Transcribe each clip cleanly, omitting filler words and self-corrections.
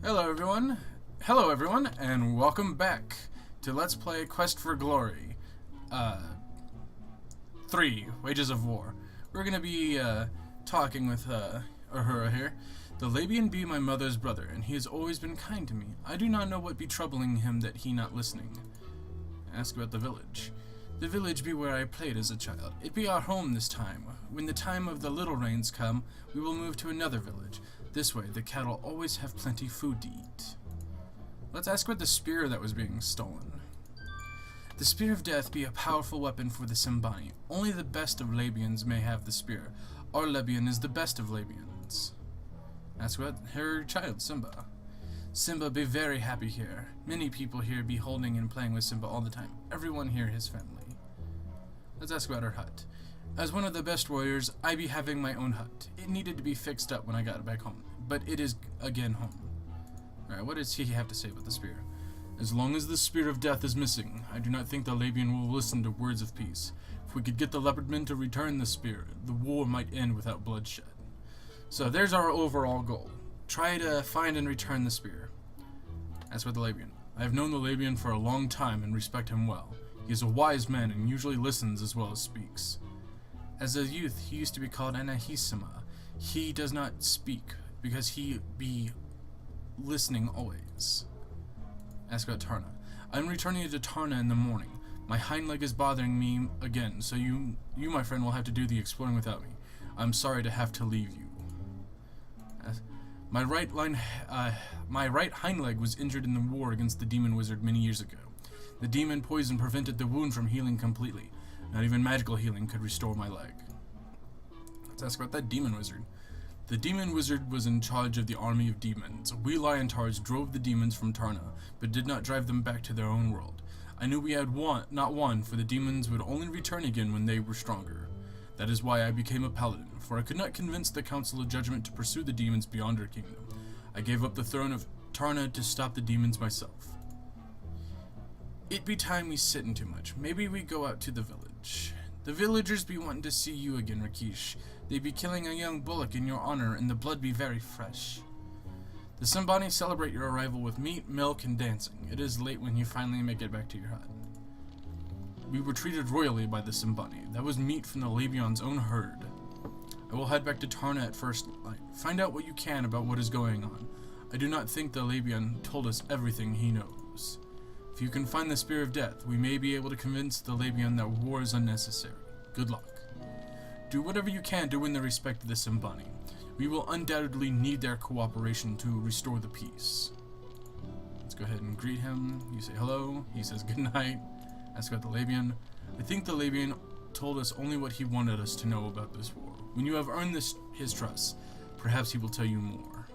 Hello everyone, and welcome back to Let's Play Quest for Glory 3, Wages of War. We're gonna be talking with Ohura here. The Labian be my mother's brother, and he has always been kind to me. I do not know what be troubling him that he not listening. Ask about the village. The village be where I played as a child. It be our home this time. When the time of the little rains come, we will move to another village. This way, the cattle always have plenty food to eat. Let's ask about the spear that was being stolen. The Spear of Death be a powerful weapon for the Simbani. Only the best of Labians may have the spear. Our Labian is the best of Labians. Ask about her child, Simba. Simba be very happy here. Many people here be holding and playing with Simba all the time. Everyone here his family. Let's ask about her hut. As one of the best warriors, I be having my own hut. It needed to be fixed up when I got back home, but it is again home. Alright, what does he have to say about the spear? As long as the Spear of Death is missing, I do not think the Labian will listen to words of peace. If we could get the leopardmen to return the spear, the war might end without bloodshed. So there's our overall goal. Try to find and return the spear. As for the Labian, I have known the Labian for a long time and respect him well. He is a wise man and usually listens as well as speaks. As a youth, he used to be called Anahisima. He does not speak because he be listening always. Ask about Tarna. I'm returning to Tarna in the morning. My hind leg is bothering me again, so you my friend will have to do the exploring without me. I'm sorry to have to leave you. My right hind leg was injured in the war against the demon wizard many years ago. The demon poison prevented the wound from healing completely. Not even magical healing could restore my leg. Let's ask about that demon wizard. The demon wizard was in charge of the army of demons. We Liontars drove the demons from Tarna, but did not drive them back to their own world. I knew we had not won, for the demons would only return again when they were stronger. That is why I became a paladin, for I could not convince the Council of Judgment to pursue the demons beyond our kingdom. I gave up the throne of Tarna to stop the demons myself. It be time we sittin' too much. Maybe we go out to the village. The villagers be wanting to see you again, Rakesh. They be killing a young bullock in your honor, and the blood be very fresh. The Simbani celebrate your arrival with meat, milk, and dancing. It is late when you finally make it back to your hut. We were treated royally by the Simbani. That was meat from the Labion's own herd. I will head back to Tarna at first light. Find out what you can about what is going on. I do not think the Labian told us everything he knows. If you can find the Spear of Death, we may be able to convince the Labian that war is unnecessary. Good luck. Do whatever you can to win the respect of the Simbani. We will undoubtedly need their cooperation to restore the peace. Let's go ahead and greet him. You say hello. He says good night. Ask about the Labian. I think the Labian told us only what he wanted us to know about this war. When you have earned his trust, perhaps he will tell you more.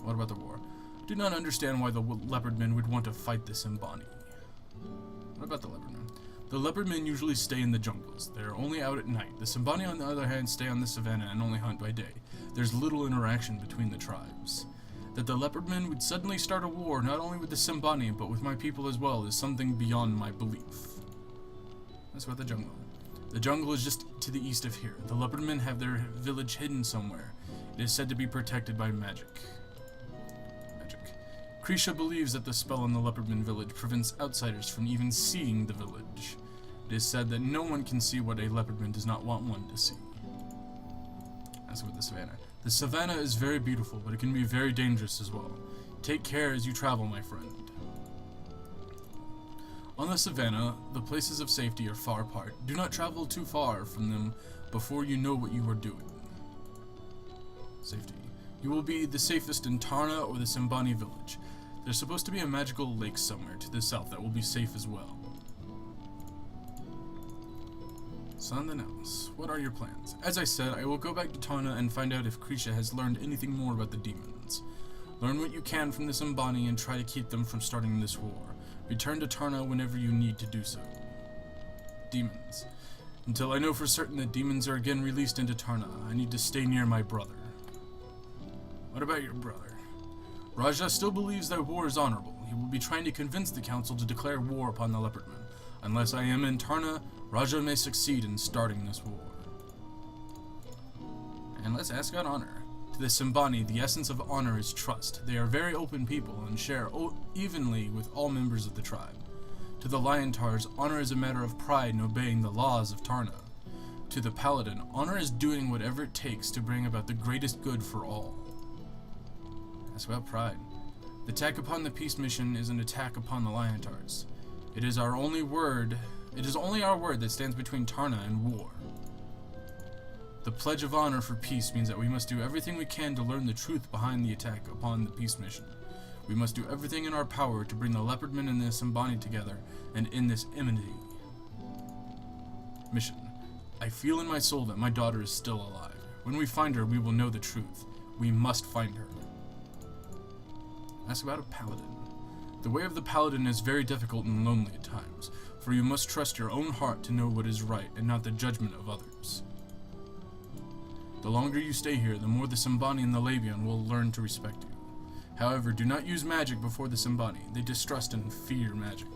What about the war? I do not understand why the leopardmen would want to fight the Simbani. What about the leopardmen? The leopardmen usually stay in the jungles. They are only out at night. The Simbani, on the other hand, stay on the savannah and only hunt by day. There's little interaction between the tribes. That the leopardmen would suddenly start a war, not only with the Simbani, but with my people as well, is something beyond my belief. That's about the jungle. The jungle is just to the east of here. The leopardmen have their village hidden somewhere. It is said to be protected by magic. Krisha believes that the spell on the Leopardman village prevents outsiders from even seeing the village. It is said that no one can see what a Leopardman does not want one to see. As with the savannah. The savannah is very beautiful, but it can be very dangerous as well. Take care as you travel, my friend. On the savannah, the places of safety are far apart. Do not travel too far from them before you know what you are doing. Safety. You will be the safest in Tarna or the Simbani village. There's supposed to be a magical lake somewhere to the south that will be safe as well. Something else. What are your plans? As I said, I will go back to Tarna and find out if Krisha has learned anything more about the demons. Learn what you can from the Simbani and try to keep them from starting this war. Return to Tarna whenever you need to do so. Demons. Until I know for certain that demons are again released into Tarna, I need to stay near my brother. What about your brother? Raja still believes that war is honorable. He will be trying to convince the council to declare war upon the leopardmen. Unless I am in Tarna, Raja may succeed in starting this war. And let's ask about honor. To the Simbani, the essence of honor is trust. They are very open people and share evenly with all members of the tribe. To the Liontars, honor is a matter of pride in obeying the laws of Tarna. To the Paladin, honor is doing whatever it takes to bring about the greatest good for all. That's about pride. The attack upon the peace mission is an attack upon the Liontars. It is only our word that stands between Tarna and war. The pledge of honor for peace means that we must do everything we can to learn the truth behind the attack upon the peace mission. We must do everything in our power to bring the Leopardmen and the Simbani together and end this enmity. Mission. I feel in my soul that my daughter is still alive. When we find her, we will know the truth. We must find her. That's about a paladin. The way of the paladin is very difficult and lonely at times, for you must trust your own heart to know what is right and not the judgment of others. The longer you stay here, the more the Simbani and the Labian will learn to respect you. However, do not use magic before the Simbani. They distrust and fear magic.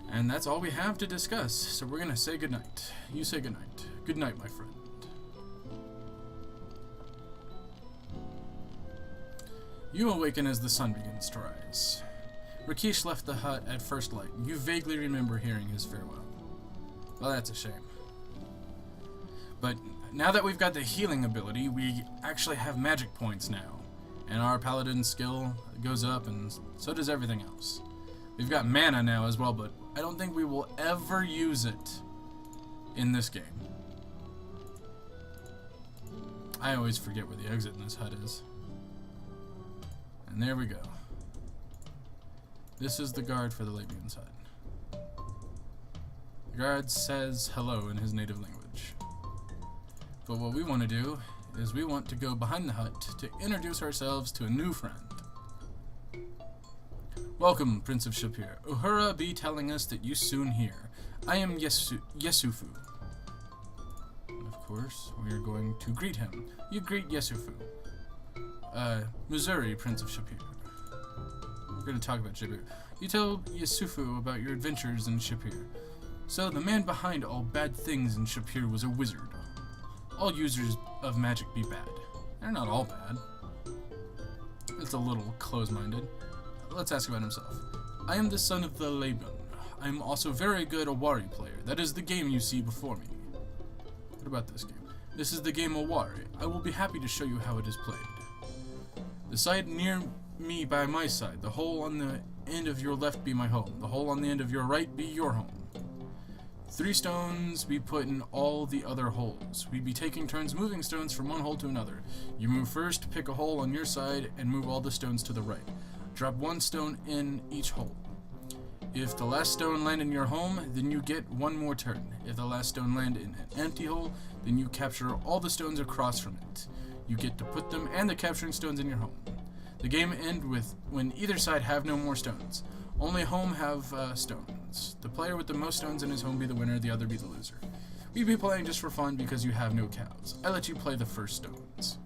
And that's all we have to discuss, so we're gonna say goodnight. You say goodnight. Good night, my friend. You awaken as the sun begins to rise. Rakesh left the hut at first light. You vaguely remember hearing his farewell. Well, that's a shame. But now that we've got the healing ability, we actually have magic points now. And our paladin skill goes up, and so does everything else. We've got mana now as well, but I don't think we will ever use it in this game. I always forget where the exit in this hut is. And there we go. This is the guard for the Labian's hut. The guard says hello in his native language. But what we want to do is we want to go behind the hut to introduce ourselves to a new friend. Welcome, Prince of Shapir. Ohura be telling us that you soon here. I am Yesufu. And of course, we are going to greet him. You greet Yesufu. Missouri, Prince of Shapir. We're going to talk about Shapir. You tell Yesufu about your adventures in Shapir. So, the man behind all bad things in Shapir was a wizard. All users of magic be bad. They're not all bad. It's a little close-minded. Let's ask about himself. I am the son of the Laban. I am also very good Awari player. That is the game you see before me. What about this game? This is the game Awari. I will be happy to show you how it is played. The side near me by my side. The hole on the end of your left be my home. The hole on the end of your right be your home. 3 stones be put in all the other holes. We be taking turns moving stones from one hole to another. You move first, pick a hole on your side, and move all the stones to the right. Drop 1 stone in each hole. If the last stone land in your home, then you get 1 more turn. If the last stone land in an empty hole, then you capture all the stones across from it. You get to put them and the capturing stones in your home. The game ends with when either side have no more stones. Only home have stones. The player with the most stones in his home be the winner, the other be the loser. We be playing just for fun because you have no cows. I let you play the first stones.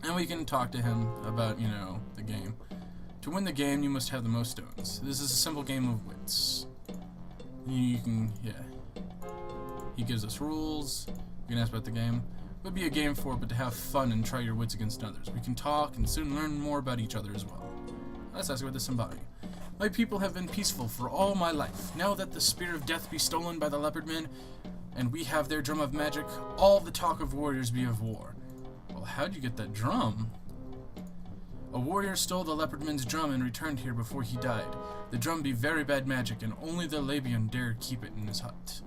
And we can talk to him about, the game. To win the game, you must have the most stones. This is a simple game of wits. He gives us rules. We can ask about the game. It would be a game for it, but to have fun and try your wits against others. We can talk and soon learn more about each other as well. Let's ask about the Simbani. My people have been peaceful for all my life. Now that the spear of death be stolen by the Leopardmen, and we have their drum of magic, all the talk of warriors be of war. Well, how'd you get that drum? A warrior stole the Leopardman's drum and returned here before he died. The drum be very bad magic, and only the Labian dare keep it in his hut.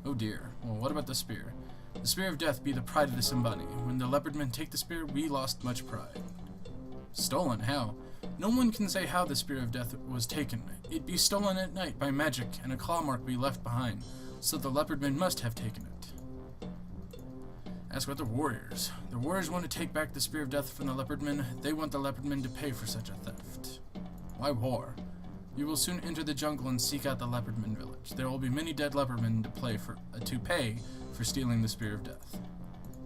Oh dear. Well, what about the spear? The spear of death be the pride of the Simbani. When the Leopardmen take the spear, we lost much pride. Stolen? How? No one can say how the spear of death was taken. It be stolen at night by magic, and a claw mark be left behind, so the Leopardmen must have taken it. Ask about the warriors. The warriors want to take back the spear of death from the Leopardmen. They want the Leopardmen to pay for such a theft. Why war? You will soon enter the jungle and seek out the Leopardmen village. There will be many dead Leopardmen to pay for stealing the spear of death.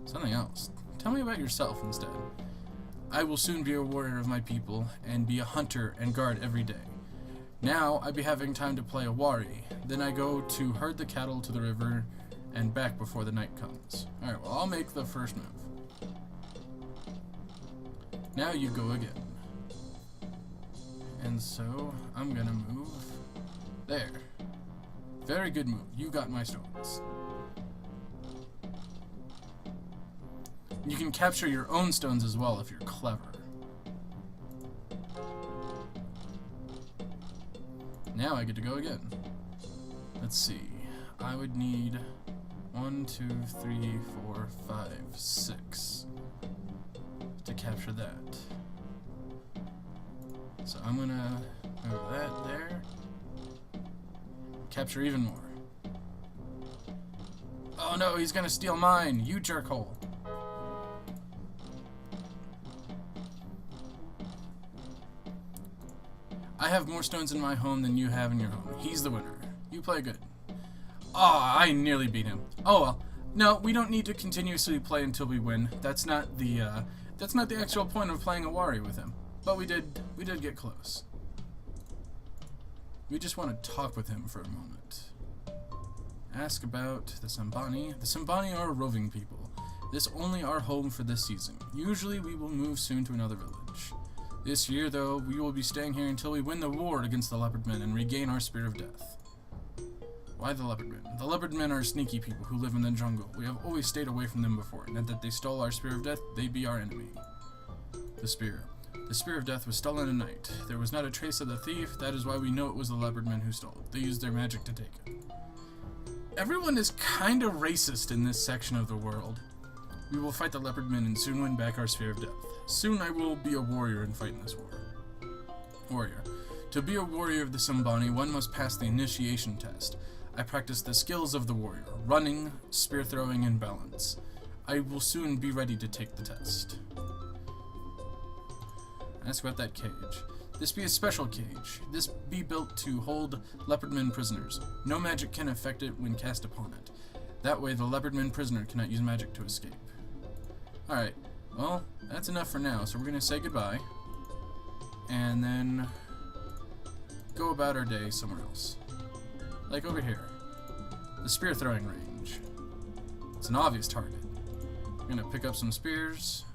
Something else. Tell me about yourself instead. I will soon be a warrior of my people, and be a hunter and guard every day. Now, I be having time to play a wari. Then I go to herd the cattle to the river, and back before the night comes. Alright, well, I'll make the first move. Now you go again. And so, I'm gonna move. There. Very good move. You got my stones. You can capture your own stones as well if you're clever. Now I get to go again. Let's see. I would need 1, 2, 3, 4, 5, 6 to capture that. So I'm gonna move that there. Capture even more. Oh no, he's gonna steal mine, you jerkhole. I have more stones in my home than you have in your home. He's the winner. You play good. Oh, I nearly beat him. Oh well. No, we don't need to continuously play until we win. That's not the actual point of playing a Wari with him. But we did get close. We just want to talk with him for a moment. Ask about the Sambani. The Sambani are roving people. This only our home for this season. Usually we will move soon to another village. This year, though, we will be staying here until we win the war against the leopard men and regain our spear of death. Why the leopard men? The leopard men are sneaky people who live in the jungle. We have always stayed away from them before, and that they stole our spear of death, they be our enemy. The spear. The spear of death was stolen at night. There was not a trace of the thief. That is why we know it was the leopard men who stole it. They used their magic to take it. Everyone is kind of racist in this section of the world. We will fight the leopard men and soon win back our spear of death. Soon I will be a warrior and fight in this war. Warrior. To be a warrior of the Sambani, one must pass the initiation test. I practice the skills of the warrior, running, spear throwing, and balance. I will soon be ready to take the test. Ask about that cage. This be a special cage. This be built to hold leopardmen prisoners. No magic can affect it when cast upon it. That way the leopardman prisoner cannot use magic to escape. Alright, well, that's enough for now, so we're going to say goodbye. And then go about our day somewhere else. Like over here. The spear throwing range. It's an obvious target. We're going to pick up some spears.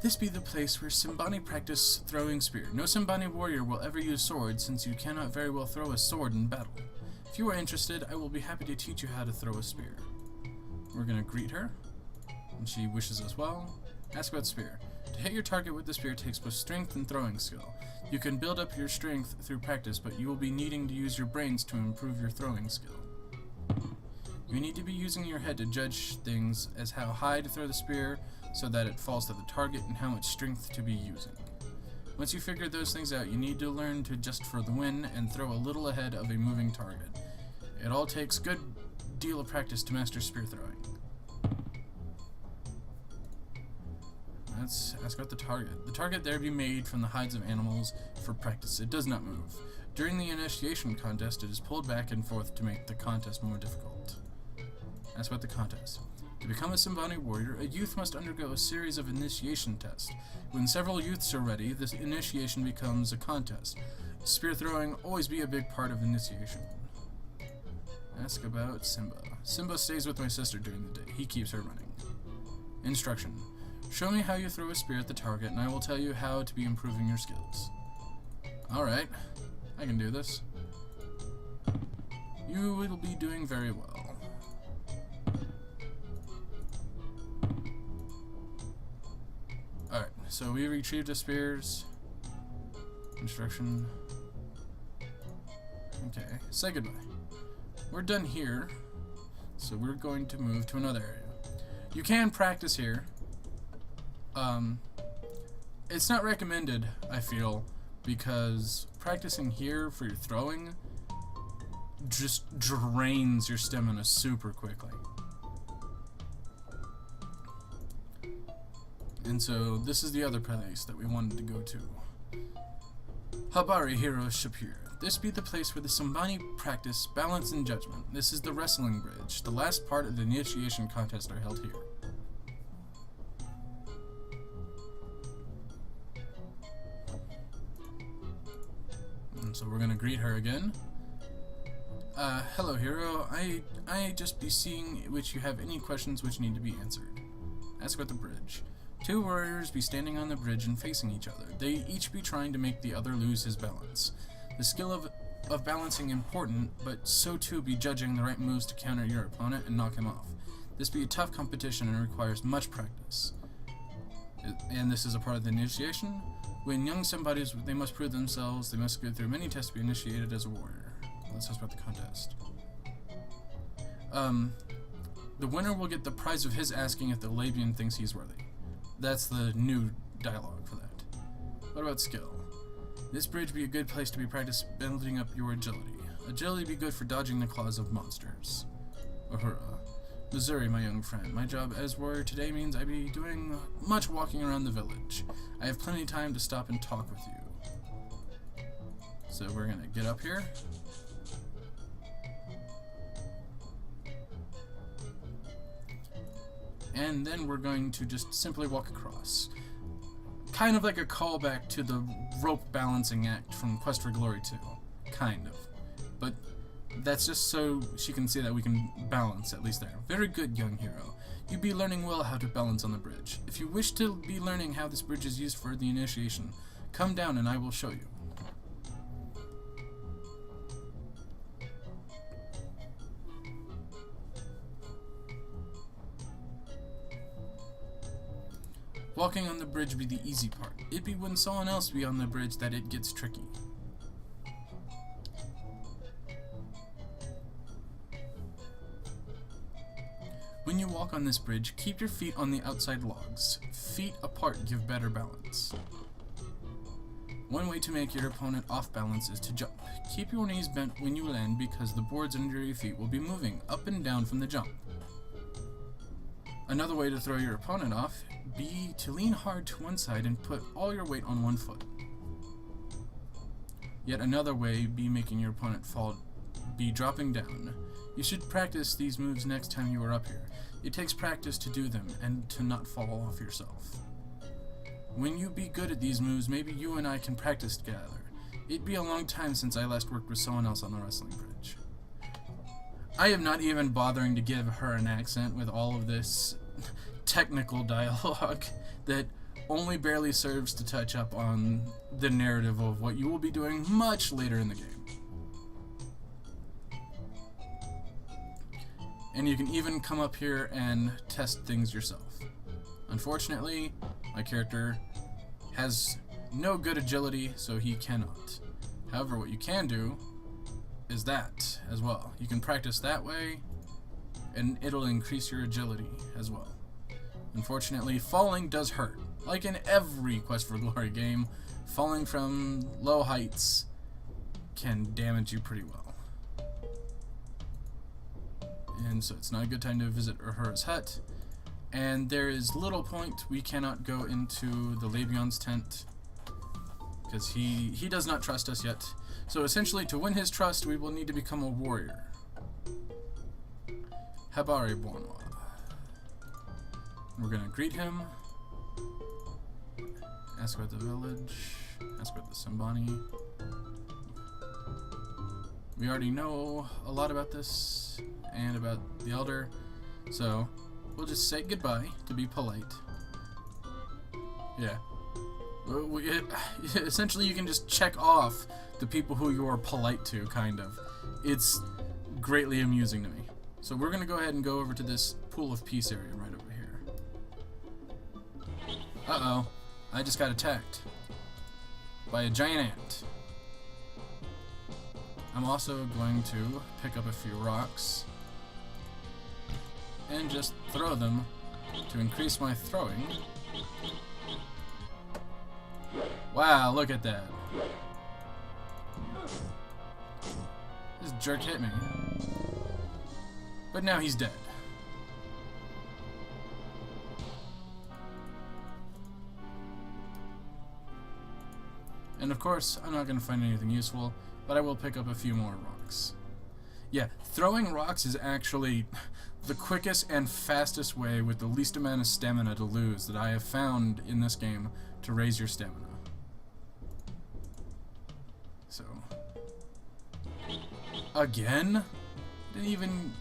This be the place where Sambani practice throwing spear. No Sambani warrior will ever use sword, since you cannot very well throw a sword in battle. If you are interested, I will be happy to teach you how to throw a spear. We're going to greet her, and she wishes us well. Ask about spear. To hit your target with the spear takes both strength and throwing skill. You can build up your strength through practice, but you will be needing to use your brains to improve your throwing skill. You need to be using your head to judge things as how high to throw the spear so that it falls to the target and how much strength to be using. Once you figure those things out, you need to learn to adjust for the wind and throw a little ahead of a moving target. It all takes good deal of practice to master spear throwing. Let's ask about the target. The target there be made from the hides of animals for practice. It does not move. During the initiation contest, it is pulled back and forth to make the contest more difficult. Ask about the contest. To become a Sambani warrior, a youth must undergo a series of initiation tests. When several youths are ready, this initiation becomes a contest. Spear throwing always be a big part of initiation. Ask about Simba. Simba stays with my sister during the day. He keeps her running. Instruction. Show me how you throw a spear at the target, and I will tell you how to be improving your skills. Alright, I can do this. You will be doing very well. Alright, so we retrieved the spears. Instruction. Okay, say goodbye. We're done here, so we're going to move to another area. You can practice here. It's not recommended, I feel, because practicing here for your throwing just drains your stamina super quickly. And so this is the other place that we wanted to go to. Habari Hero Shapir. This be the place where the Sambani practice balance and judgment. This is the wrestling bridge. The last part of the initiation contest are held here. And so we're gonna greet her again. Hello hero, I just be seeing which you have any questions which need to be answered. Escort the bridge. Two warriors be standing on the bridge and facing each other. They each be trying to make the other lose his balance. The skill of balancing important, but so too be judging the right moves to counter your opponent and knock him off. This be a tough competition and requires much practice. And this is a part of the initiation. When young somebodies, they must prove themselves, they must go through many tests to be initiated as a warrior. Let's talk about the contest. The winner will get the prize of his asking if the Labian thinks he's worthy. That's the new dialogue for that. What about skill? This bridge be a good place to be practice building up your agility. Agility be good for dodging the claws of monsters. Ohura. Missouri, my young friend. My job as warrior today means I be doing much walking around the village. I have plenty of time to stop and talk with you. So we're gonna get up here. And then we're going to just simply walk across. Kind of like a callback to the rope balancing act from Quest for Glory 2. Kind of. But that's just so she can see that we can balance, at least there. Very good, young hero. You be learning well how to balance on the bridge. If you wish to be learning how this bridge is used for the initiation, come down and I will show you. Walking on the bridge be the easy part. It be when someone else be on the bridge that it gets tricky. When you walk on this bridge, keep your feet on the outside logs. Feet apart give better balance. One way to make your opponent off balance is to jump. Keep your knees bent when you land because the boards under your feet will be moving up and down from the jump. Another way to throw your opponent off be to lean hard to one side and put all your weight on one foot. Yet another way be making your opponent fall be dropping down. You should practice these moves next time you are up here. It takes practice to do them and to not fall off yourself. When you be good at these moves, maybe you and I can practice together. It'd be a long time since I last worked with someone else on the wrestling bridge. I am not even bothering to give her an accent with all of this technical dialogue that only barely serves to touch up on the narrative of what you will be doing much later in the game. And you can even come up here and test things yourself. Unfortunately, my character has no good agility, so he cannot. However, what you can do is that as well. You can practice that way, and it'll increase your agility as well. Unfortunately, falling does hurt. Like in every Quest for Glory game, falling from low heights can damage you pretty well. And so it's not a good time to visit Uhura's hut. And there is little point, we cannot go into the Labion's tent because he does not trust us yet. So essentially, to win his trust, we will need to become a warrior. Habare Bonwa. We're gonna greet him. Escort the village. Escort the Simbani. We already know a lot about this and about the Elder, so we'll just say goodbye to be polite. Yeah. Essentially, you can just check off the people who you are polite to, kind of. It's greatly amusing to me. So we're going to go ahead and go over to this Pool of Peace area right over here. Uh-oh. I just got attacked by a giant ant. I'm also going to pick up a few rocks and just throw them to increase my throwing. Wow, look at that. This jerk hit me. But now he's dead. And of course, I'm not going to find anything useful, but I will pick up a few more rocks. Yeah, throwing rocks is actually the quickest and fastest way with the least amount of stamina to lose that I have found in this game to raise your stamina. So, again? Didn't even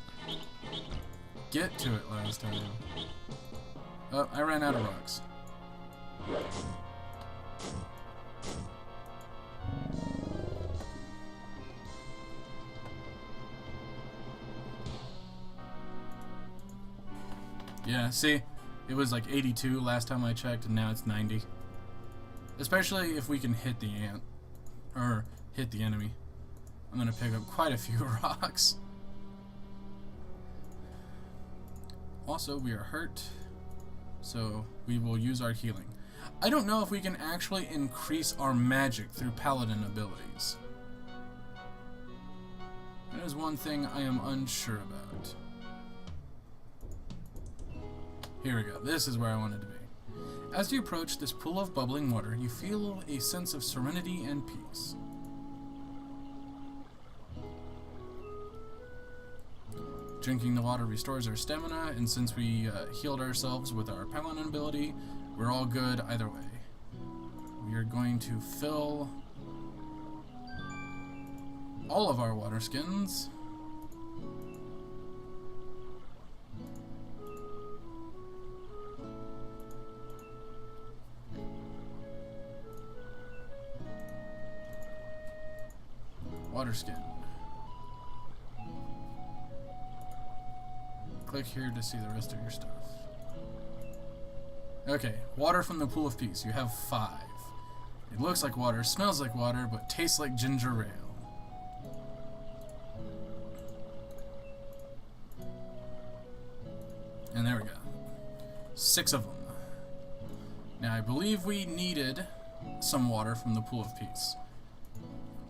get to it last time. Oh, I ran out of rocks. Yeah, see? It was like 82 last time I checked, and now it's 90. Especially if we can hit the ant. Or hit the enemy. I'm gonna pick up quite a few rocks. Also, we are hurt, so we will use our healing. I don't know if we can actually increase our magic through paladin abilities. That is one thing I am unsure about. Here we go. This is where I wanted to be. As you approach this pool of bubbling water, you feel a sense of serenity and peace. Drinking the water restores our stamina, and since we healed ourselves with our paladin ability, we're all good either way. We are going to fill all of our water skins. Water skin. Click here to see the rest of your stuff. Okay, water from the pool of peace. You have 5. It looks like water, smells like water, but tastes like ginger ale. And there we go. 6 of them. Now I believe we needed some water from the pool of peace,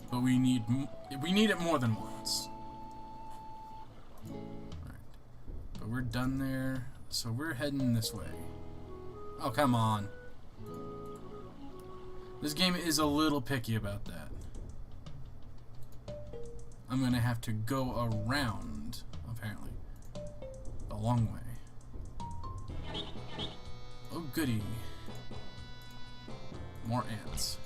but we need it more than once. But we're done there, so we're heading this way. Oh, come on. This game is a little picky about that. I'm gonna have to go around, apparently. A long way. Oh, goody. More ants.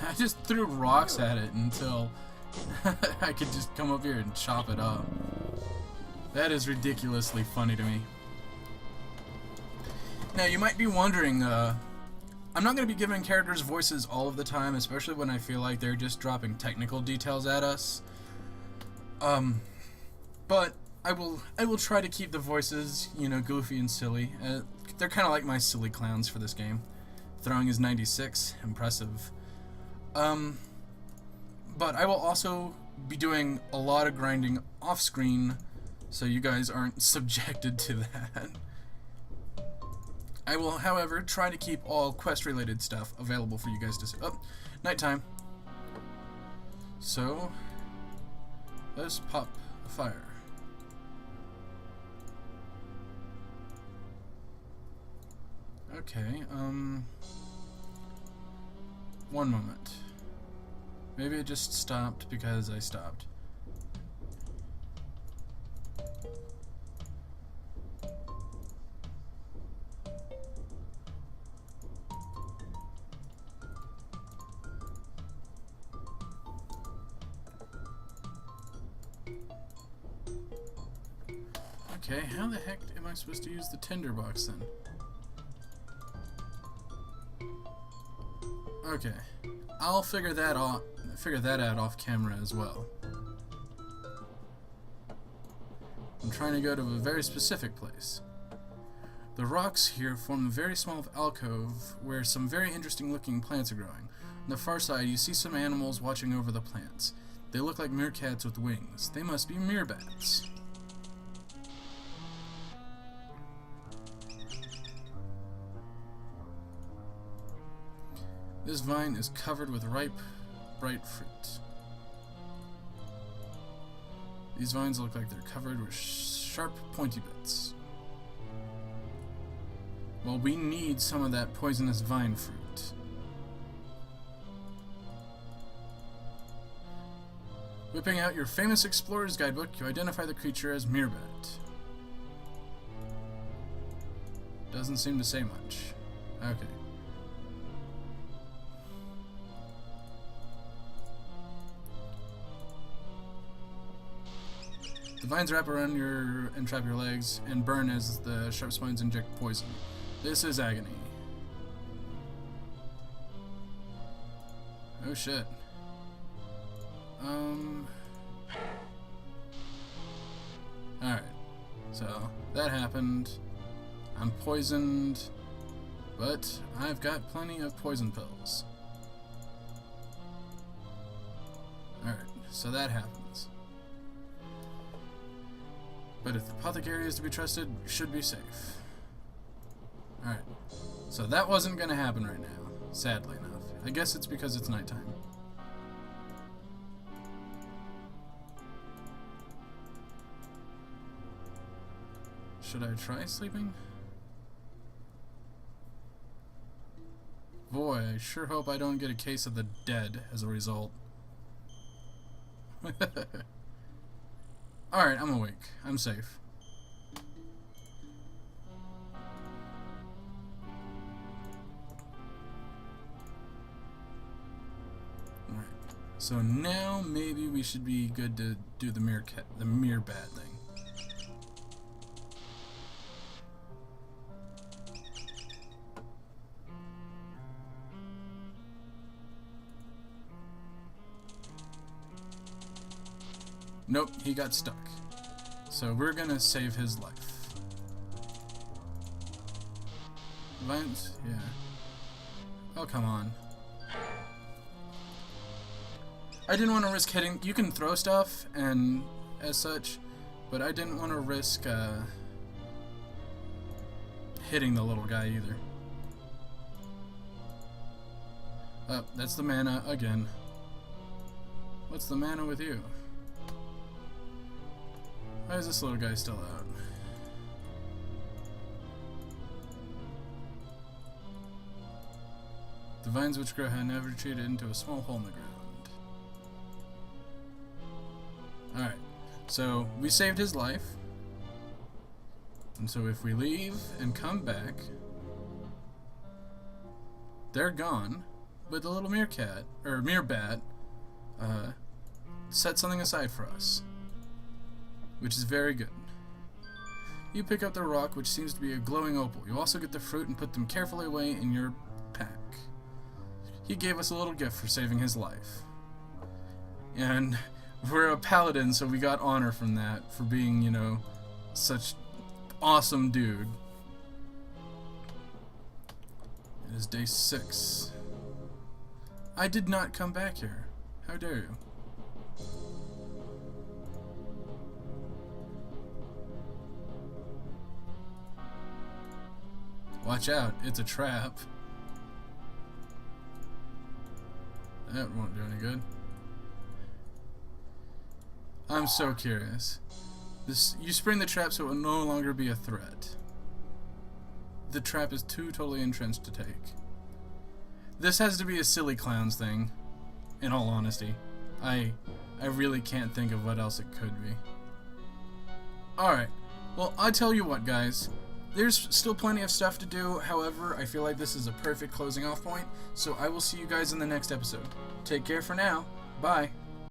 I just threw rocks at it until I could just come up here and chop it up. That is ridiculously funny to me. Now, you might be wondering, I'm not going to be giving characters voices all of the time, especially when I feel like they're just dropping technical details at us. But I will try to keep the voices, you know, goofy and silly. They're kind of like my silly clowns for this game. Throwing is 96, impressive. But I will also be doing a lot of grinding off screen, so you guys aren't subjected to that. I will, however, try to keep all quest-related stuff available for you guys to see. Oh, nighttime. So, let's pop a fire. Okay, one moment. Maybe it just stopped because I stopped. Okay, how the heck am I supposed to use the tinderbox then? Okay, I'll figure that out off camera as well. I'm trying to go to a very specific place. The rocks here form a very small alcove where some very interesting looking plants are growing. On the far side you see some animals watching over the plants. They look like meerkats with wings. They must be meerbats. This vine is covered with ripe, bright fruit. These vines look like they're covered with sharp, pointy bits. Well, we need some of that poisonous vine fruit. Whipping out your famous explorer's guidebook, you identify the creature as meerbat. Doesn't seem to say much. Okay. The vines wrap around and trap your legs, and burn as the sharp spines inject poison. This is agony. Oh shit. Alright. So, that happened. I'm poisoned, but I've got plenty of poison pills. Alright, so that happens. But if the apothecary is to be trusted, should be safe. Alright, so that wasn't gonna happen right now, sadly enough. I guess it's because it's nighttime. Should I try sleeping? Boy, I sure hope I don't get a case of the dead as a result. Alright, I'm awake. I'm safe. Alright. So now maybe we should be good to do the meerkat, the meerbat thing. Nope, he got stuck. So we're gonna save his life. Vines? Yeah. Oh, come on. I didn't want to risk hitting... You can throw stuff, and as such, but I didn't want to risk hitting the little guy either. Oh, that's the mana again. What's the mana with you? Why is this little guy still out? The vines which grow had never retreated into a small hole in the ground. Alright, so we saved his life. And so if we leave and come back, they're gone. But the little meerkat, or meerbat, set something aside for us, which is very good. You pick up the rock, which seems to be a glowing opal. You also get the fruit and put them carefully away in your pack. He gave us a little gift for saving his life. And we're a paladin, so we got honor from that, for being, you know, such awesome dude. It is day 6. I did not come back here. How dare you? Watch out, it's a trap. That won't do any good. I'm so curious. You spring the trap so it will no longer be a threat. The trap is too totally entrenched to take. This has to be a silly clowns thing, in all honesty. I really can't think of what else it could be. Alright, well, I tell you what, guys. There's still plenty of stuff to do, however, I feel like this is a perfect closing off point, so I will see you guys in the next episode. Take care for now. Bye.